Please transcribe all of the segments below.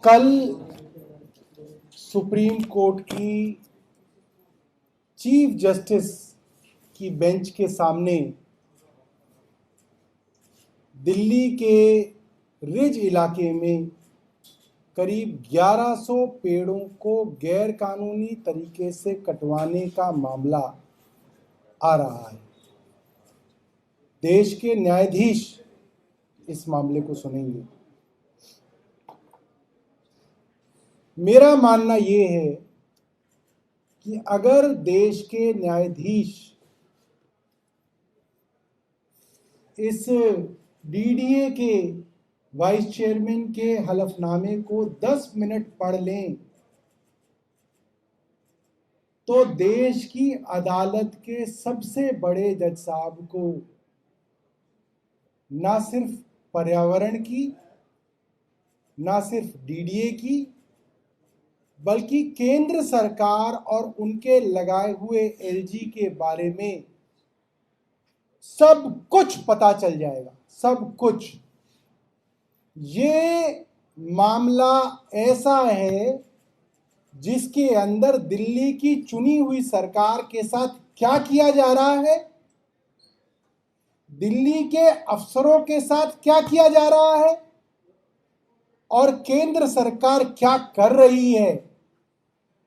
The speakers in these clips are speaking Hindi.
कल सुप्रीम कोर्ट की चीफ जस्टिस की बेंच के सामने दिल्ली के रिज इलाके में करीब 1100 पेड़ों को गैर कानूनी तरीके से कटवाने का मामला आ रहा है। देश के न्यायाधीश इस मामले को सुनेंगे। मेरा मानना ये है कि अगर देश के न्यायाधीश इस डीडीए के वाइस चेयरमैन के हलफनामे को 10 मिनट पढ़ लें तो देश की अदालत के सबसे बड़े जज साहब को ना सिर्फ पर्यावरण की, ना सिर्फ डीडीए की, बल्कि केंद्र सरकार और उनके लगाए हुए एलजी के बारे में सब कुछ पता चल जाएगा। सब कुछ। ये मामला ऐसा है जिसके अंदर दिल्ली की चुनी हुई सरकार के साथ क्या किया जा रहा है, दिल्ली के अफसरों के साथ क्या किया जा रहा है और केंद्र सरकार क्या कर रही है,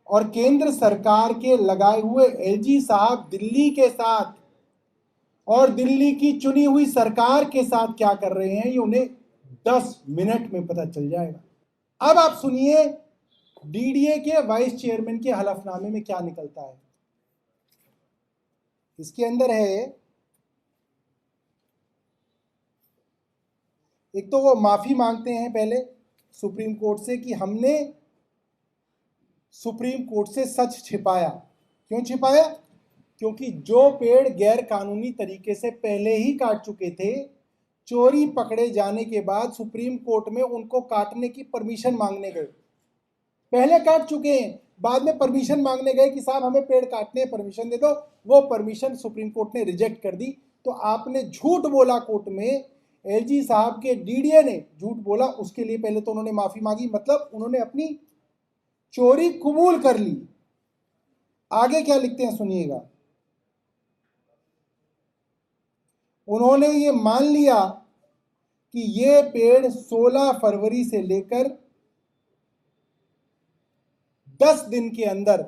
और केंद्र सरकार के लगाए हुए एलजी साहब दिल्ली के साथ और दिल्ली की चुनी हुई सरकार के साथ क्या कर रहे हैं, ये उन्हें 10 मिनट में पता चल जाएगा। अब आप सुनिए डीडीए के वाइस चेयरमैन के हलफनामे में क्या निकलता है। इसके अंदर है, एक तो वो माफी मांगते हैं पहले सुप्रीम कोर्ट से कि हमने सुप्रीम कोर्ट से सच छिपाया। क्यों छिपाया? क्योंकि जो पेड़ गैर कानूनी तरीके से पहले ही काट चुके थे, चोरी पकड़े जाने के बाद सुप्रीम कोर्ट में उनको काटने की परमिशन मांगने गए। पहले काट चुके हैं, बाद में परमिशन मांगने गए कि साहब हमें पेड़ काटने हैं, परमिशन दे दो। वो परमिशन सुप्रीम कोर्ट ने रिजेक्ट कर दी। तो आपने झूठ बोला कोर्ट में, एलजी साहब के डीडीए ने झूठ बोला, उसके लिए पहले तो उन्होंने माफी मांगी, मतलब उन्होंने अपनी चोरी कबूल कर ली। आगे क्या लिखते हैं सुनिएगा। उन्होंने ये मान लिया कि ये पेड़ 16 फरवरी से लेकर 10 दिन के अंदर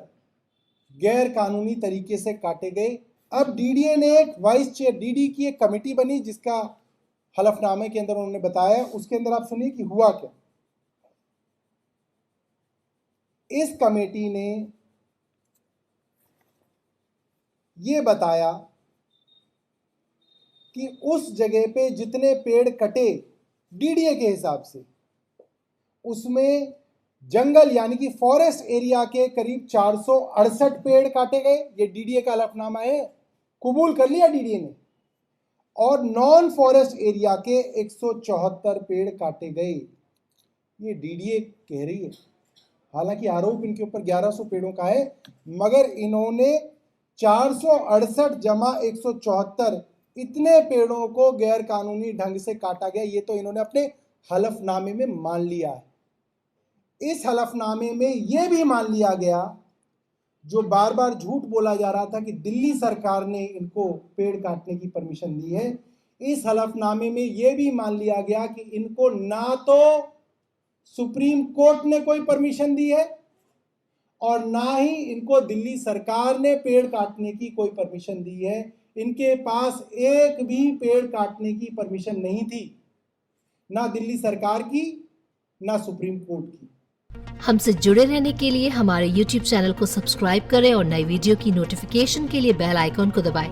गैर कानूनी तरीके से काटे गए। अब डीडीए ने एक वाइस चेयर, डीडी की एक कमेटी बनी जिसका हलफनामे के अंदर उन्होंने बताया। उसके अंदर आप सुनिए कि हुआ क्या। इस कमेटी ने ये बताया कि उस जगह पे जितने पेड़ कटे डीडीए के हिसाब से, उसमें जंगल यानी कि फॉरेस्ट एरिया के करीब 468 पेड़ काटे गए। ये डीडीए का हलफनामा है, कबूल कर लिया डीडीए ने। और नॉन फॉरेस्ट एरिया के 174 पेड़ काटे गए। ये डीडीए कह रही है। हालांकि आरोप इनके ऊपर 1100 पेड़ों का है, मगर इन्होंने 468 जमा 174 इतने पेड़ों को गैर कानूनी ढंग से काटा गया, ये तो इन्होंने अपने हलफनामे में मान लिया है। इस हलफनामे में यह भी मान लिया गया, जो बार बार झूठ बोला जा रहा था कि दिल्ली सरकार ने इनको पेड़ काटने की परमिशन दी है, इस हलफनामे में यह भी मान लिया गया कि इनको ना तो सुप्रीम कोर्ट ने कोई परमिशन दी है और ना ही इनको दिल्ली सरकार ने पेड़ काटने की कोई परमिशन दी है। इनके पास एक भी पेड़ काटने की परमिशन नहीं थी, ना दिल्ली सरकार की, ना सुप्रीम कोर्ट की। हमसे जुड़े रहने के लिए हमारे YouTube चैनल को सब्सक्राइब करें और नई वीडियो की नोटिफिकेशन के लिए बेल आइकॉन को दबाएं।